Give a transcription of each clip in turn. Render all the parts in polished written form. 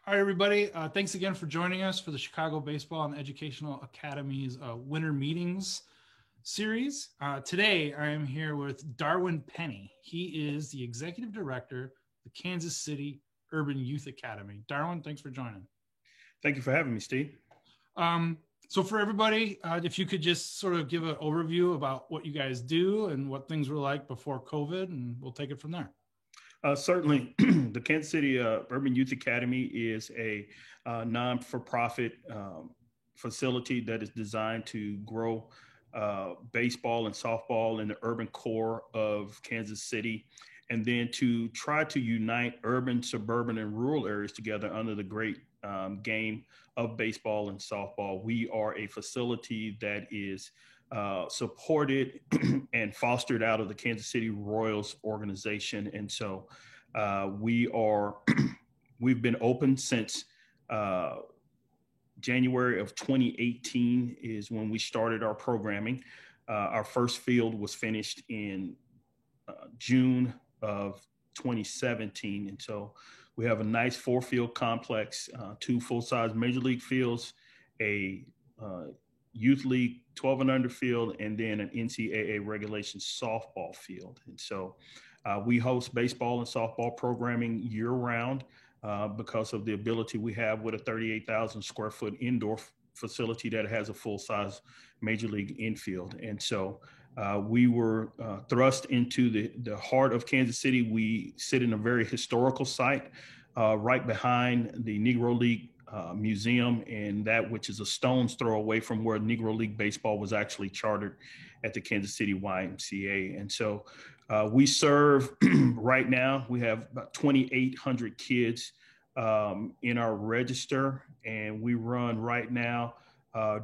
All right, everybody. Thanks again for joining us for the Chicago Baseball and Educational Academy's Winter Meetings series. Today, I am here with Darwin Penny. He is the Executive Director of the Kansas City Urban Youth Academy. Darwin, thanks for joining. Thank you for having me, Steve. So for everybody, if you could just sort of give an overview about what you guys do and what things were like before COVID, and we'll take it from there. Certainly, the Kansas City Urban Youth Academy is a non-for-profit facility that is designed to grow baseball and softball in the urban core of Kansas City, and then to try to unite urban, suburban, and rural areas together under the great game of baseball and softball. We are a facility that is supported and fostered out of the Kansas City Royals organization. And so we've been open since January of 2018 is when we started our programming. Our first field was finished in June of 2017. And so we have a nice 4-field complex, 2 full-size major league fields, a youth league 12 and under field, and then an NCAA regulation softball field. And so we host baseball and softball programming year round because of the ability we have with a 38,000 square foot indoor facility that has a full-size major league infield. And so we were thrust into the heart of Kansas City. We sit in a very historical site right behind the Negro League Museum, and that which is a stone's throw away from where Negro League Baseball was actually chartered at the Kansas City YMCA. And so we serve right now, we have about 2,800 kids in our register, and we run right now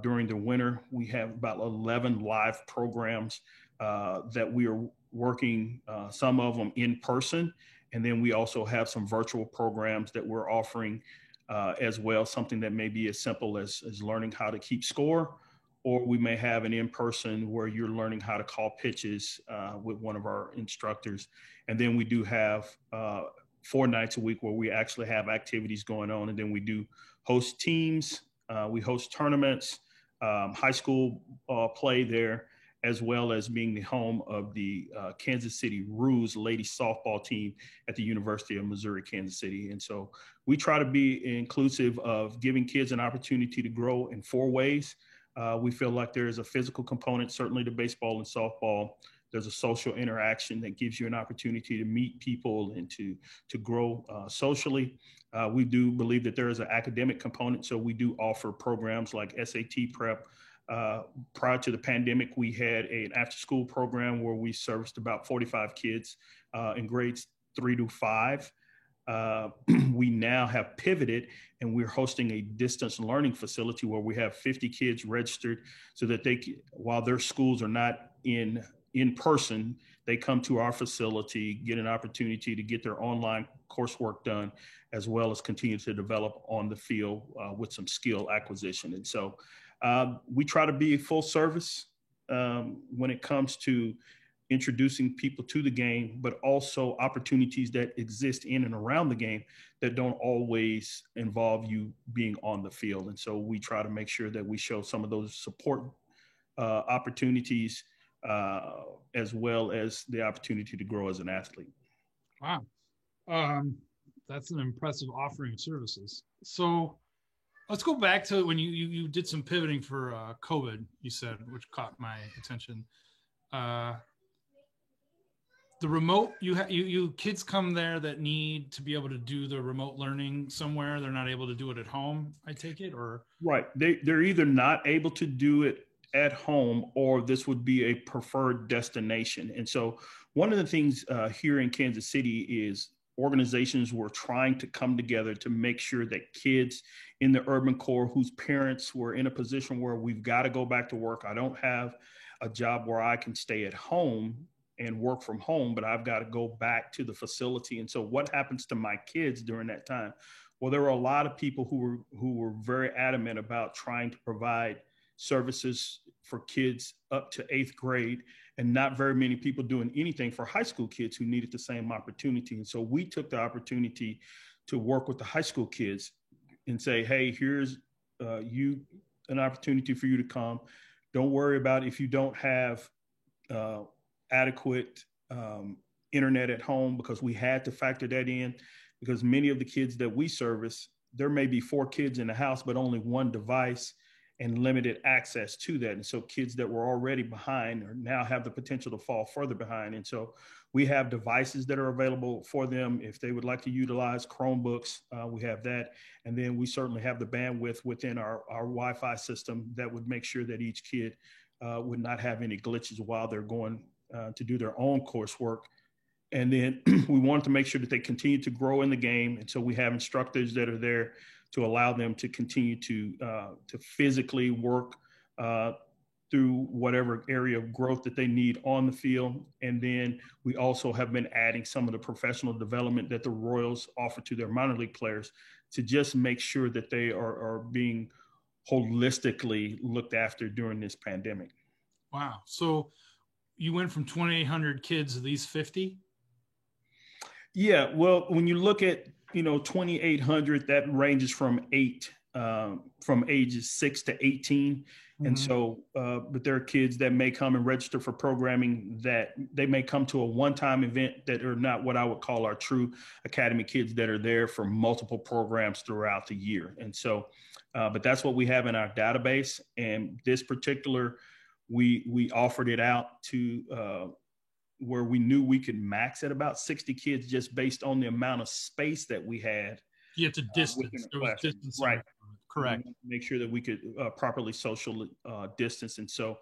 during the winter. We have about 11 live programs that we are working, some of them in person, and then we also have some virtual programs that we're offering as well, something that may be as simple as learning how to keep score, or we may have an in-person where you're learning how to call pitches with one of our instructors. And then we do have 4 nights a week where we actually have activities going on. And then we do host teams, we host tournaments, high school play there, as well as being the home of the Kansas City Roos ladies softball team at the University of Missouri, Kansas City. And so we try to be inclusive of giving kids an opportunity to grow in 4 ways. We feel like there is a physical component, certainly to baseball and softball. There's a social interaction that gives you an opportunity to meet people and to grow socially. We do believe that there is an academic component, so we do offer programs like SAT prep. Prior to the pandemic, we had an after-school program where we serviced about 45 kids in grades 3 to 5. We now have pivoted, and we're hosting a distance learning facility where we have 50 kids registered so that while their schools are not in person, they come to our facility, get an opportunity to get their online coursework done, as well as continue to develop on the field with some skill acquisition. And so we try to be full service when it comes to introducing people to the game, but also opportunities that exist in and around the game that don't always involve you being on the field. And so we try to make sure that we show some of those support opportunities as well as the opportunity to grow as an athlete. Wow. That's an impressive offering of services. So let's go back to when you did some pivoting for COVID, you said, which caught my attention. The remote, you kids come there that need to be able to do the remote learning somewhere. They're not able to do it at home, I take it, or? Right. They're either not able to do it at home, or this would be a preferred destination. And so one of the things here in Kansas City is organizations were trying to come together to make sure that kids in the urban core whose parents were in a position where we've got to go back to work. I don't have a job where I can stay at home and work from home, but I've got to go back to the facility. And so what happens to my kids during that time? Well, there were a lot of people who were very adamant about trying to provide services for kids up to 8th grade, and not very many people doing anything for high school kids who needed the same opportunity. And so we took the opportunity to work with the high school kids and say, hey, here's an opportunity for you to come. Don't worry about if you don't have adequate internet at home, because we had to factor that in, because many of the kids that we service, there may be 4 kids in the house, but only 1 device and limited access to that. And so kids that were already behind or now have the potential to fall further behind. And so we have devices that are available for them. If they would like to utilize Chromebooks, we have that. And then we certainly have the bandwidth within our Wi-Fi system that would make sure that each kid would not have any glitches while they're going to do their own coursework. And then we wanted to make sure that they continue to grow in the game. And so we have instructors that are there to allow them to continue to physically work through whatever area of growth that they need on the field. And then we also have been adding some of the professional development that the Royals offer to their minor league players to just make sure that they are being holistically looked after during this pandemic. Wow. So you went from 2,800 kids to these 50? Yeah. Well, when you look at, 2,800, that ranges from ages 6 to 18. Mm-hmm. And so, but there are kids that may come and register for programming that they may come to a one-time event that are not what I would call our true academy kids that are there for multiple programs throughout the year. And so, but that's what we have in our database. And this particular, we offered it out to where we knew we could max at about 60 kids just based on the amount of space that we had. You had to distance. There was distance. Right. Correct. Make sure that we could properly social distance. And so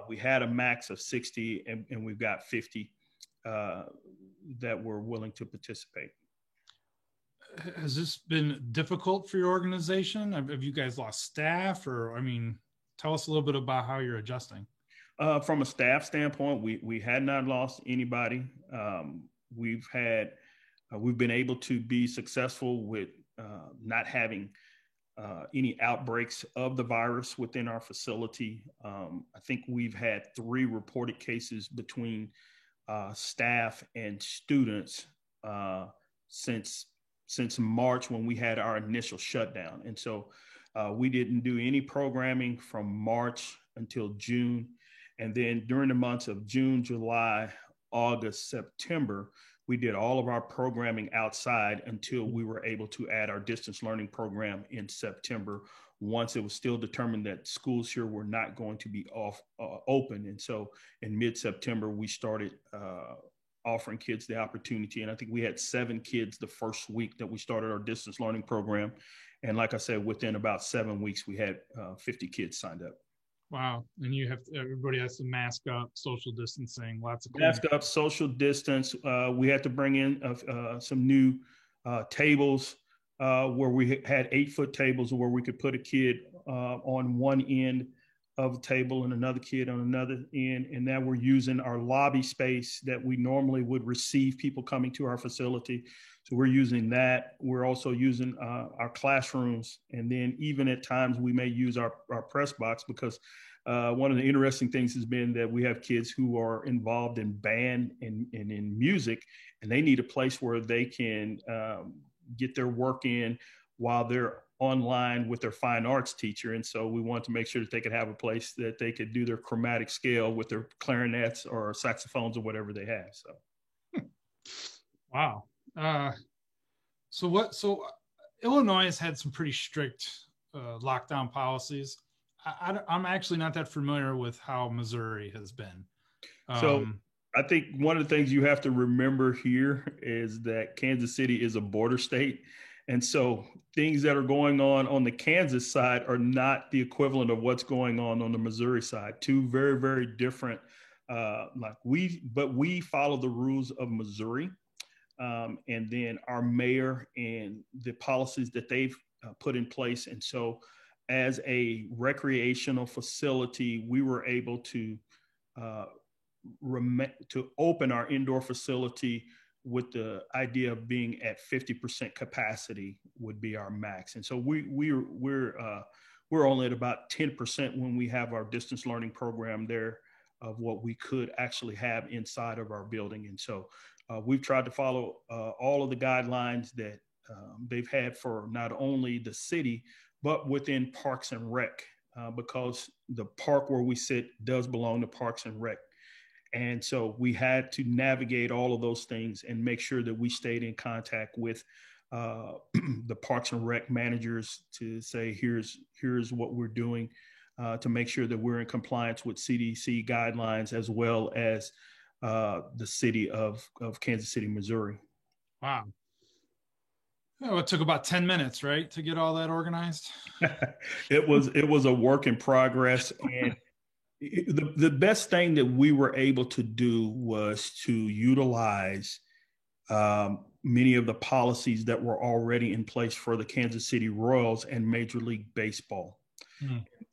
we had a max of 60 and we've got 50 that were willing to participate. Has this been difficult for your organization? Have you guys lost staff, or, tell us a little bit about how you're adjusting. From a staff standpoint, we had not lost anybody. We've been able to be successful with not having any outbreaks of the virus within our facility. I think we've had 3 reported cases between staff and students since March, when we had our initial shutdown. And so we didn't do any programming from March until June. And then during the months of June, July, August, September, we did all of our programming outside until we were able to add our distance learning program in September, once it was still determined that schools here were not going to be open. And so in mid-September, we started offering kids the opportunity. And I think we had 7 kids the first week that we started our distance learning program. And like I said, within about 7 weeks, we had 50 kids signed up. Wow. And everybody has to mask up, social distancing, lots of mask up, social distance. We had to bring in some new tables where we had 8-foot tables where we could put a kid on one end of a table and another kid on another end. And now we're using our lobby space that we normally would receive people coming to our facility. So we're using that. We're also using our classrooms. And then even at times we may use our press box, because one of the interesting things has been that we have kids who are involved in band and in music, and they need a place where they can get their work in while they're online with their fine arts teacher. And so we want to make sure that they could have a place that they could do their chromatic scale with their clarinets or saxophones or whatever they have. So. Wow. So Illinois has had some pretty strict lockdown policies. I'm actually not that familiar with how Missouri has been. So I think one of the things you have to remember here is that Kansas City is a border state. And so things that are going on the Kansas side are not the equivalent of what's going on the Missouri side. 2 very, very different, but we follow the rules of Missouri. And then our mayor and the policies that they've put in place. And so as a recreational facility, we were able to open our indoor facility with the idea of being at 50% capacity would be our max. And so we're only at about 10% when we have our distance learning program there of what we could actually have inside of our building. And so we've tried to follow all of the guidelines that they've had for not only the city, but within Parks and Rec, because the park where we sit does belong to Parks and Rec. And so we had to navigate all of those things and make sure that we stayed in contact with the Parks and Rec managers to say, here's what we're doing, to make sure that we're in compliance with CDC guidelines, as well as the city of Kansas City, Missouri. Wow. Oh, it took about 10 minutes, right, to get all that organized? It was a work in progress. And the best thing that we were able to do was to utilize many of the policies that were already in place for the Kansas City Royals and Major League Baseball.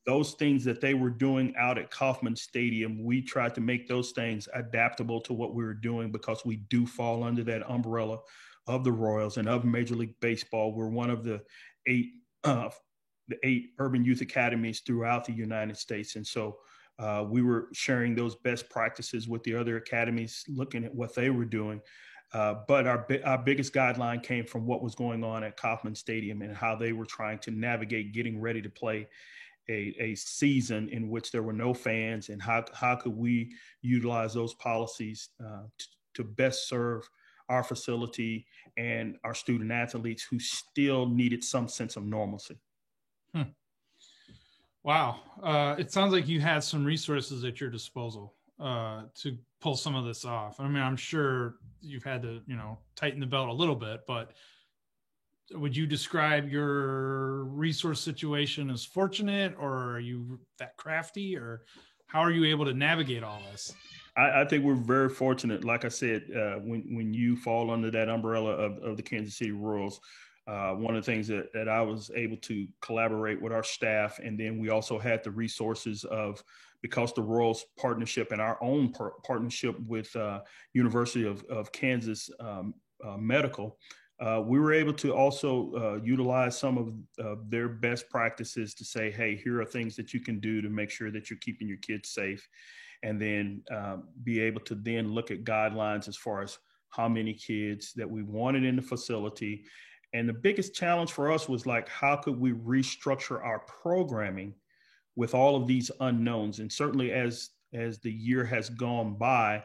Those things that they were doing out at Kauffman Stadium, we tried to make those things adaptable to what we were doing, because we do fall under that umbrella of the Royals and of Major League Baseball. We're one of the eight urban youth academies throughout the United States. And so we were sharing those best practices with the other academies, looking at what they were doing. But our biggest guideline came from what was going on at Kauffman Stadium and how they were trying to navigate getting ready to play a season in which there were no fans, and how could we utilize those policies to best serve our facility and our student athletes who still needed some sense of normalcy. Wow. It sounds like you had some resources at your disposal to pull some of this off. I mean, I'm sure you've had to, tighten the belt a little bit, but would you describe your resource situation as fortunate, or are you that crafty, or how are you able to navigate all this? I think we're very fortunate. Like I said, when you fall under that umbrella of the Kansas City Royals, one of the things that I was able to collaborate with our staff, and then we also had the resources of, because the Royals partnership and our own partnership with University of Kansas Medical, we were able to also utilize some of their best practices to say, hey, here are things that you can do to make sure that you're keeping your kids safe. And then be able to then look at guidelines as far as how many kids that we wanted in the facility. And the biggest challenge for us was like, how could we restructure our programming with all of these unknowns? And certainly as the year has gone by,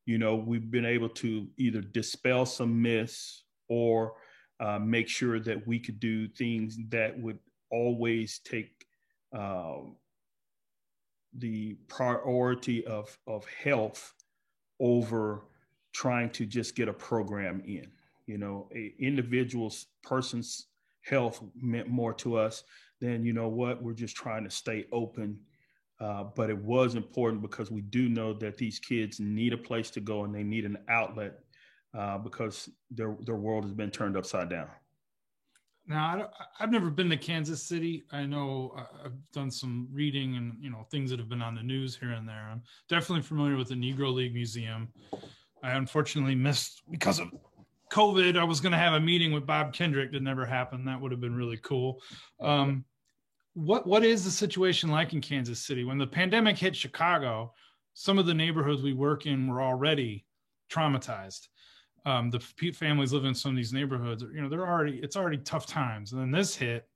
we've been able to either dispel some myths or make sure that we could do things that would always take the priority of health over trying to just get a program in. A individual's person's health meant more to us than, we're just trying to stay open. But it was important because we do know that these kids need a place to go and they need an outlet because their world has been turned upside down. Now, I've never been to Kansas City. I know I've done some reading and, things that have been on the news here and there. I'm definitely familiar with the Negro League Museum. I unfortunately missed, because of COVID, I was going to have a meeting with Bob Kendrick that never happened. That would have been really cool. What is the situation like in Kansas City? When the pandemic hit Chicago, some of the neighborhoods we work in were already traumatized. The families living in some of these neighborhoods, it's already tough times. And then this hit,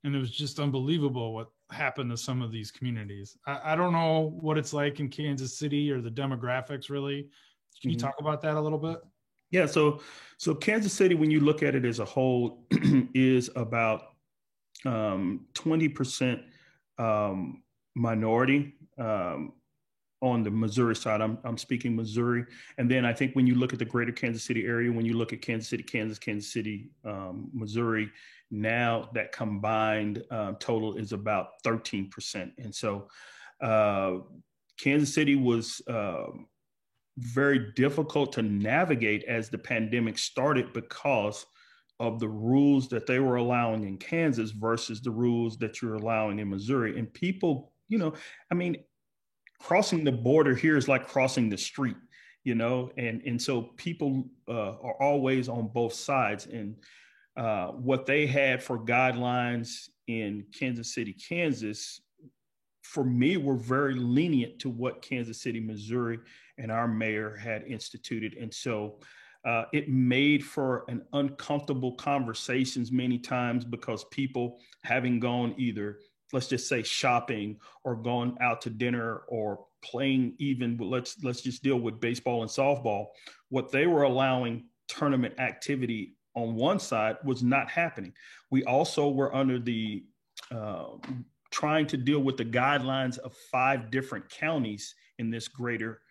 and it was just unbelievable what happened to some of these communities. I don't know what it's like in Kansas City or the demographics really. Can you talk about that a little bit? Yeah. So Kansas City, when you look at it as a whole, is about 20% minority. On the Missouri side, I'm speaking Missouri. And then I think when you look at the greater Kansas City area, when you look at Kansas City, Kansas, Kansas City, Missouri, now that combined total is about 13%. And so Kansas City was very difficult to navigate as the pandemic started because of the rules that they were allowing in Kansas versus the rules that you're allowing in Missouri. And people, crossing the border here is like crossing the street, and so people are always on both sides. And what they had for guidelines in Kansas City, Kansas, for me, were very lenient to what Kansas City, Missouri, and our mayor had instituted. And so It made for an uncomfortable conversations many times because people having gone either, let's just say, shopping or gone out to dinner or playing, even let's just deal with baseball and softball, what they were allowing tournament activity on one side was not happening. We also were under the trying to deal with the guidelines of 5 different counties in this greater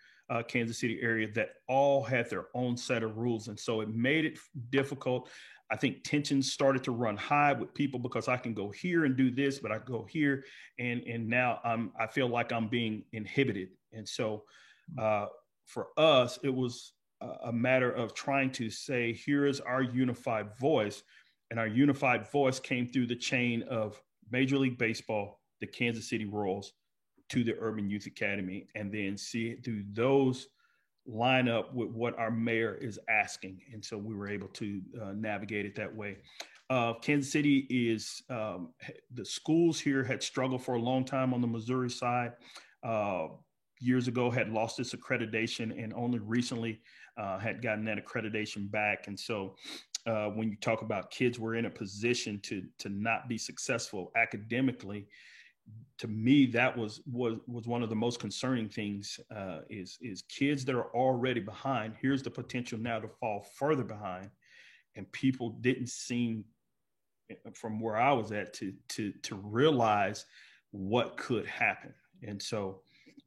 Kansas City area that all had their own set of rules. And so it made it difficult. I think tensions started to run high with people because I can go here and do this, but I go here. And now I feel like I'm being inhibited. And so for us, it was a matter of trying to say, here is our unified voice. And our unified voice came through the chain of Major League Baseball, the Kansas City Royals, to the Urban Youth Academy, and then see through those line up with what our mayor is asking. And so we were able to navigate it that way. Kansas City is, the schools here had struggled for a long time on the Missouri side. Years ago had lost its accreditation and only recently had gotten that accreditation back. And so when you talk about kids were in a position to not be successful academically, to me, that was one of the most concerning things, is kids that are already behind. Here's the potential now to fall further behind. And people didn't seem, from where I was at, to realize what could happen. And so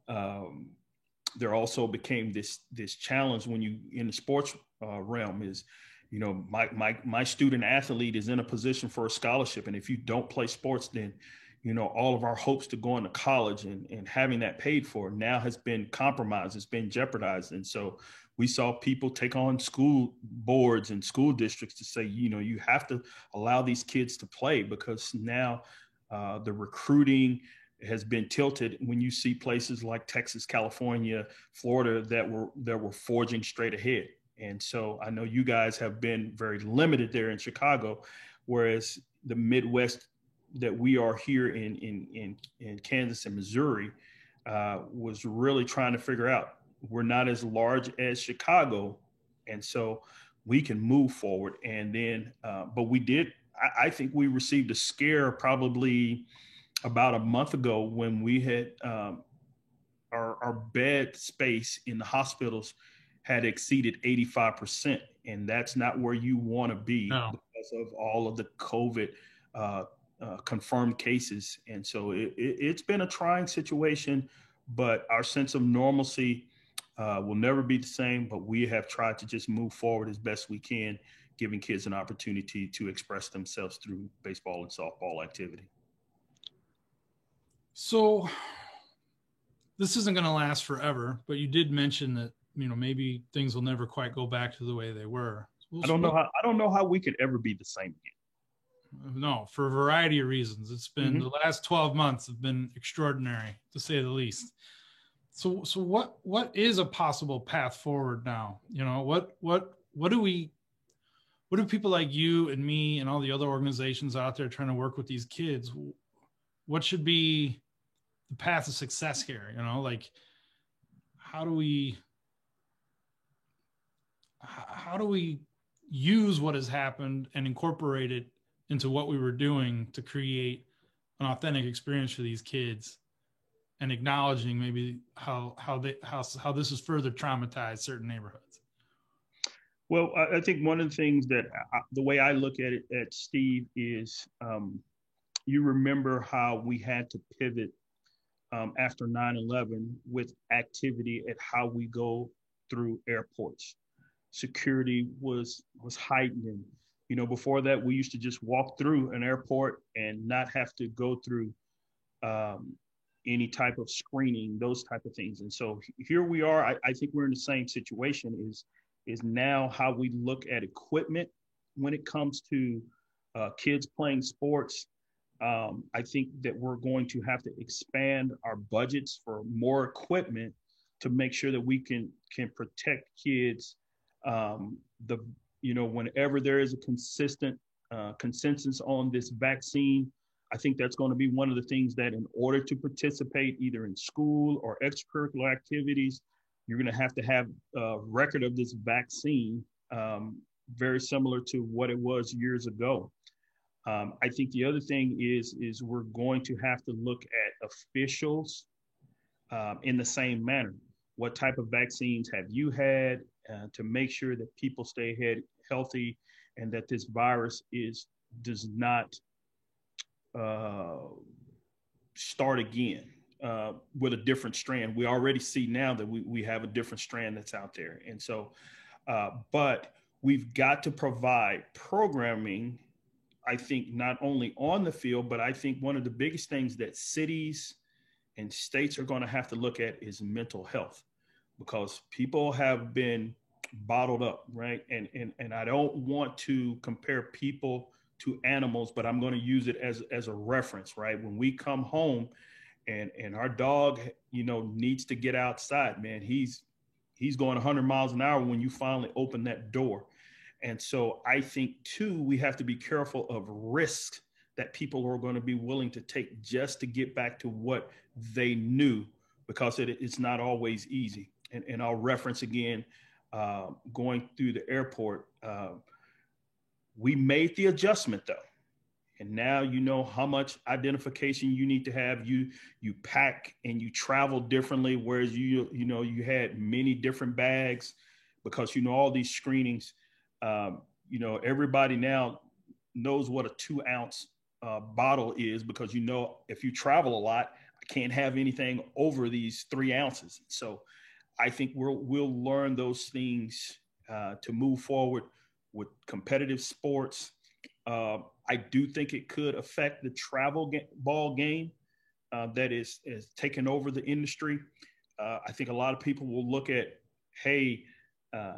there also became this challenge when you in the sports realm is, you know, my student athlete is in a position for a scholarship. And if you don't play sports, then, you know, all of our hopes to going to college and having that paid for now has been compromised. It's been jeopardized. And so we saw people take on school boards and school districts to say, you know, you have to allow these kids to play, because now the recruiting has been tilted when you see places like Texas, California, Florida that were forging straight ahead. And so I know you guys have been very limited there in Chicago, whereas the Midwest that we are here in Kansas and Missouri was really trying to figure out, we're not as large as Chicago. And so we can move forward. And then, but we did, I think we received a scare probably about a month ago when we had our bed space in the hospitals had exceeded 85%. And that's not where you want to be because of all of the COVID confirmed cases. And so it's been a trying situation, but our sense of normalcy will never be the same. But we have tried to just move forward as best we can, giving kids an opportunity to express themselves through baseball and softball activity. So this isn't going to last forever, but you did mention that, you know, maybe things will never quite go back to the way they were. I don't know how we could ever be the same again. No, for a variety of reasons. It's been the last 12 months have been extraordinary, to say the least. So what is a possible path forward now? You know, what do people like you and me and all the other organizations out there trying to work with these kids, what should be the path to success here? You know, like how do we use what has happened and incorporate it into what we were doing to create an authentic experience for these kids, and acknowledging maybe how this has further traumatized certain neighborhoods? Well, I think one of the things that the way I look at it, at Steve, is you remember how we had to pivot after 9/11 with activity at how we go through airports. Security was heightened. You know, before that, we used to just walk through an airport and not have to go through any type of screening, those type of things. And so here we are. I think we're in the same situation, is now how we look at equipment when it comes to kids playing sports. I think that we're going to have to expand our budgets for more equipment to make sure that we can protect kids. Whenever there is a consistent consensus on this vaccine, I think that's going to be one of the things that, in order to participate either in school or extracurricular activities, you're going to have a record of this vaccine very similar to what it was years ago. I think the other thing is we're going to have to look at officials in the same manner. What type of vaccines have you had to make sure that people stay healthy and that this virus does not start again with a different strand. We already see now that we have a different strand that's out there. And so, but we've got to provide programming, I think, not only on the field, but I think one of the biggest things that cities and states are going to have to look at is mental health, because people have been bottled up, right? And I don't want to compare people to animals, but I'm going to use it as a reference, right? When we come home and our dog, needs to get outside, man, he's going 100 miles an hour when you finally open that door. And so I think too, we have to be careful of risks that people are going to be willing to take just to get back to what they knew, because it's not always easy. And I'll reference again, going through the airport, we made the adjustment though. And now you know how much identification you need to have. You pack and you travel differently, whereas you had many different bags because all these screenings. Everybody now knows what a 2-ounce bottle is, because if you travel a lot, I can't have anything over these 3 ounces. So I think we'll learn those things to move forward with competitive sports. I do think it could affect the travel ball game that is taking over the industry. I think a lot of people will look at, hey,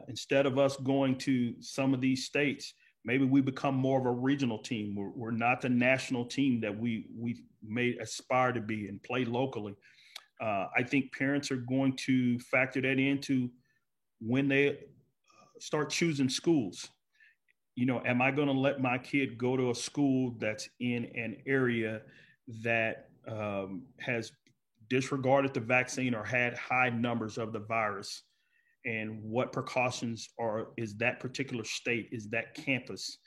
instead of us going to some of these states, maybe we become more of a regional team. We're not the national team that we may aspire to be and play locally. I think parents are going to factor that into when they start choosing schools. Am I going to let my kid go to a school that's in an area that has disregarded the vaccine or had high numbers of the virus? And what precautions is that particular state, is that campus?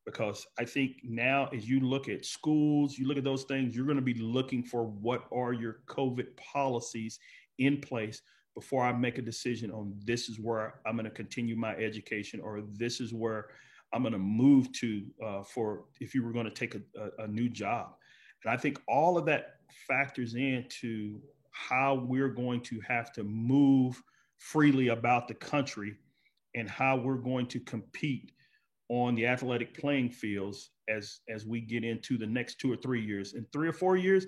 Because I think now, as you look at schools, you look at those things, you're going to be looking for what are your COVID policies in place before I make a decision on this is where I'm going to continue my education, or this is where I'm going to move to for if you were going to take a new job. And I think all of that factors into how we're going to have to move freely about the country and how we're going to compete on the athletic playing fields as we get into the next 2 or 3 years. In 3 or 4 years,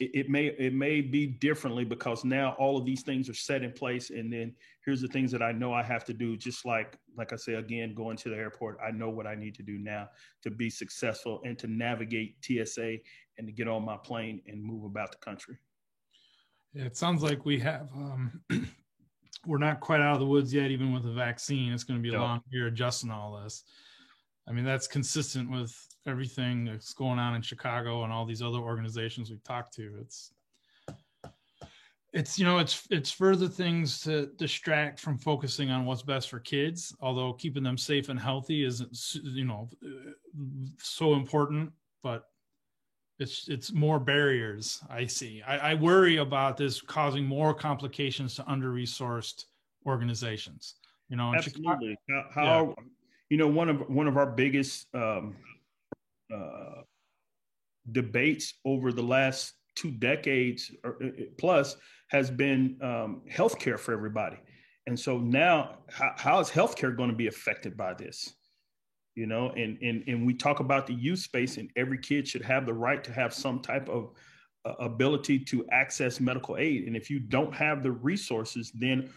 it may be differently, because now all of these things are set in place. And then here's the things that I know I have to do, just like I say, again, going to the airport, I know what I need to do now to be successful and to navigate TSA and to get on my plane and move about the country. Yeah, it sounds like we have, we're not quite out of the woods yet, even with the vaccine. It's going to be a long year adjusting all this. I mean, that's consistent with everything that's going on in Chicago and all these other organizations we've talked to. It's further things to distract from focusing on what's best for kids, although keeping them safe and healthy isn't, so important, but it's more barriers. I see. I worry about this causing more complications to under-resourced organizations. Absolutely. How one of our biggest debates over the last 2 decades or plus has been healthcare for everybody. And so now, how is healthcare going to be affected by this? And we talk about the youth space, and every kid should have the right to have some type of ability to access medical aid. And if you don't have the resources, then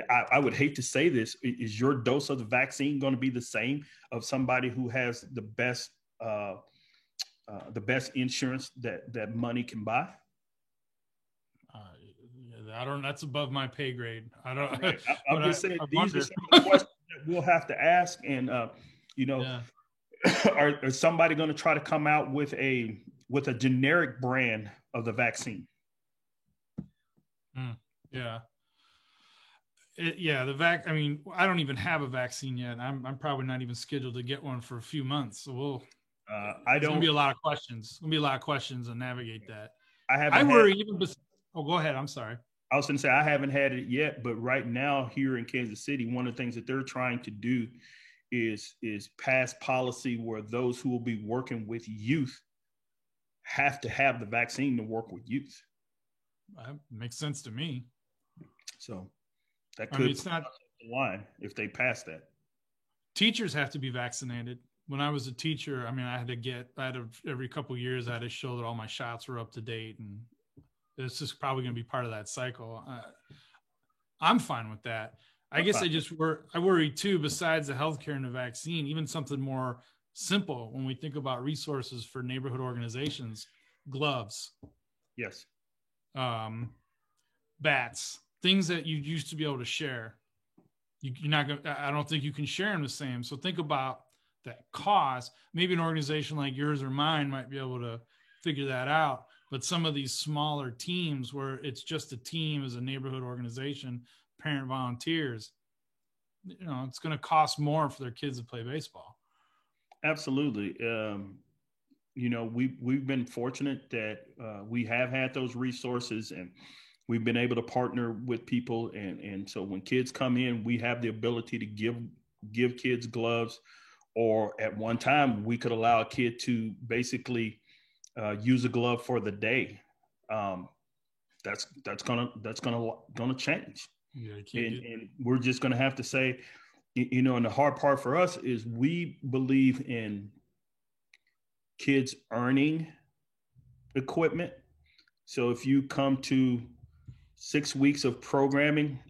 I would hate to say this, is your dose of the vaccine going to be the same of somebody who has the best insurance that money can buy? That's above my pay grade. I don't. Right. I'm just saying, these are some of the questions that we'll have to ask, and are somebody going to try to come out with a generic brand of the vaccine? Yeah. Yeah, I mean, I don't even have a vaccine yet. I'm probably not even scheduled to get one for a few months. So I there's gonna be don't. a lot of questions. It's gonna be a lot of questions to navigate that. I I haven't had. worry even. Oh, go ahead. I'm sorry. I was going to say I haven't had it yet, but right now here in Kansas City, one of the things that they're trying to do is pass policy where those who will be working with youth have to have the vaccine to work with youth. That makes sense to me. So that I mean, could it's not. the line if they pass that. Teachers have to be vaccinated. When I was a teacher, I mean, every couple of years, I had to show that all my shots were up to date, and it's just probably going to be part of that cycle. I'm fine with that. I guess I worry too, besides the healthcare and the vaccine, even something more simple when we think about resources for neighborhood organizations, gloves, Yes. Bats, things that you used to be able to share. You're not going to, I don't think you can share them the same. So think about that cost. Maybe an organization like yours or mine might be able to figure that out. But some of these smaller teams where it's just a team as a neighborhood organization, parent volunteers, it's going to cost more for their kids to play baseball. Absolutely. We've been fortunate that we have had those resources, and we've been able to partner with people. And so when kids come in, we have the ability to give kids gloves, or at one time we could allow a kid to basically use a glove for the day. That's gonna change. Yeah, and we're just gonna have to say, and the hard part for us is we believe in kids earning equipment. So if you come to 6 weeks of programming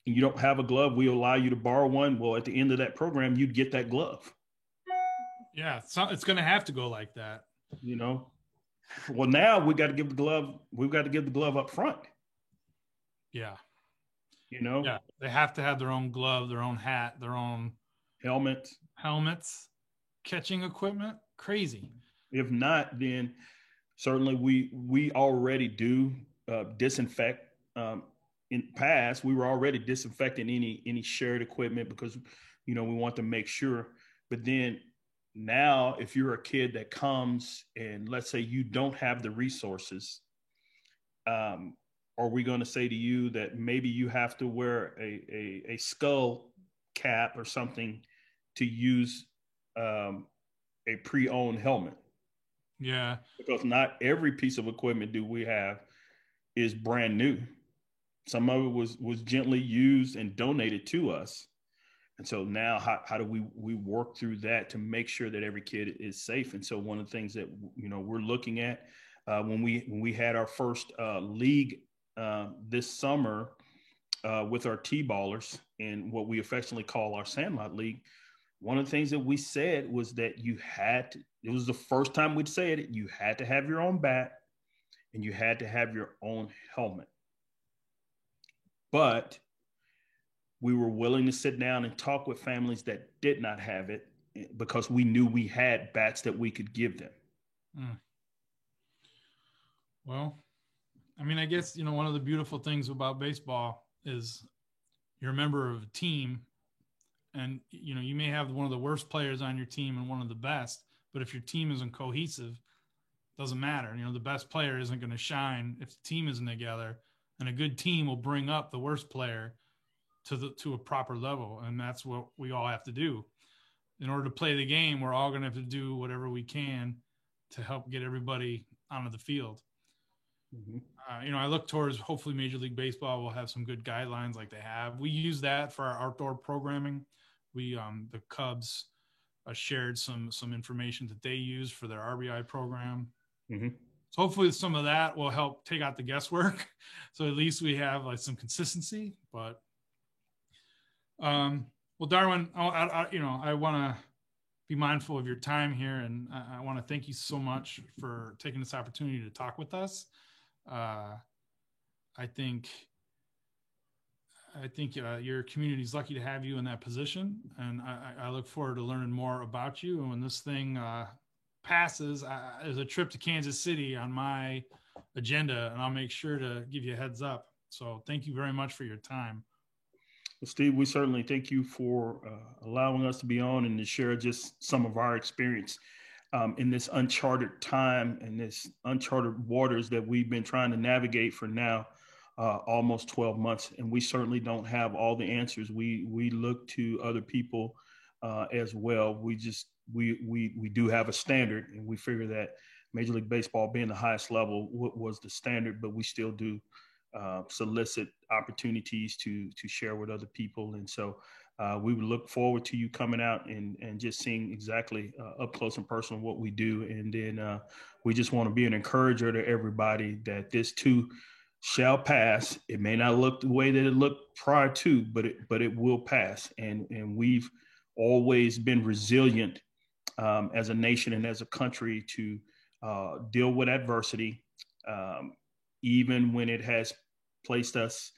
and you don't have a glove, we allow you to borrow one. Well, at the end of that program, you'd get that glove. Yeah, it's going to have to go like that. Well, now we got to give the glove. We've got to give the glove up front. Yeah. Yeah, they have to have their own glove, their own hat, their own helmets, catching equipment. Crazy. If not, then certainly we already do disinfect. In past, we were already disinfecting any shared equipment because we want to make sure. But then now, if you're a kid that comes and let's say you don't have the resources, are we going to say to you that maybe you have to wear a skull cap or something to use a pre-owned helmet? Yeah. Because not every piece of equipment do we have is brand new. Some of it was gently used and donated to us. And so now how do we work through that to make sure that every kid is safe? And so one of the things that we're looking at when we had our first league this summer with our T-ballers and what we affectionately call our Sandlot League, one of the things that we said was that it was the first time we'd said it, you had to have your own bat and you had to have your own helmet. But we were willing to sit down and talk with families that did not have it because we knew we had bats that we could give them. Well, I mean, I guess, one of the beautiful things about baseball is you're a member of a team, and, you may have one of the worst players on your team and one of the best, but if your team isn't cohesive, it doesn't matter. The best player isn't going to shine if the team isn't together, and a good team will bring up the worst player to a proper level. And that's what we all have to do. In order to play the game, we're all going to have to do whatever we can to help get everybody onto the field. Mm-hmm. I look towards hopefully Major League Baseball will have some good guidelines like they have. We use that for our outdoor programming. We, the Cubs shared some information that they use for their RBI program. Mm-hmm. So hopefully some of that will help take out the guesswork. So at least we have like some consistency, but well, Darwin, I want to be mindful of your time here, and I want to thank you so much for taking this opportunity to talk with us. I think your community is lucky to have you in that position, and I look forward to learning more about you. And when this thing passes, there's a trip to Kansas City on my agenda, and I'll make sure to give you a heads up. So thank you very much for your time. Well, Steve, we certainly thank you for allowing us to be on and to share just some of our experience in this uncharted time and this uncharted waters that we've been trying to navigate for now almost 12 months. And we certainly don't have all the answers. We look to other people as well. We do have a standard, and we figure that Major League Baseball being the highest level was the standard, but we still do solicit opportunities to share with other people. And so we would look forward to you coming out and just seeing exactly up close and personal what we do. And then we just want to be an encourager to everybody that this too shall pass. It may not look the way that it looked prior to, but it will pass. And we've always been resilient as a nation and as a country to deal with adversity, even when it has placed us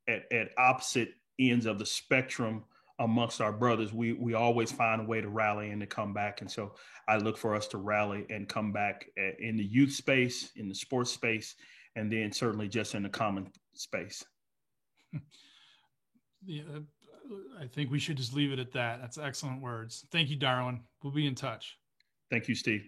at opposite ends of the spectrum amongst our brothers. We always find a way to rally and to come back. And so I look for us to rally and come back in the youth space, in the sports space, and then certainly just in the common space. Yeah, I think we should just leave it at that. That's excellent words. Thank you, Darwin. We'll be in touch. Thank you, Steve.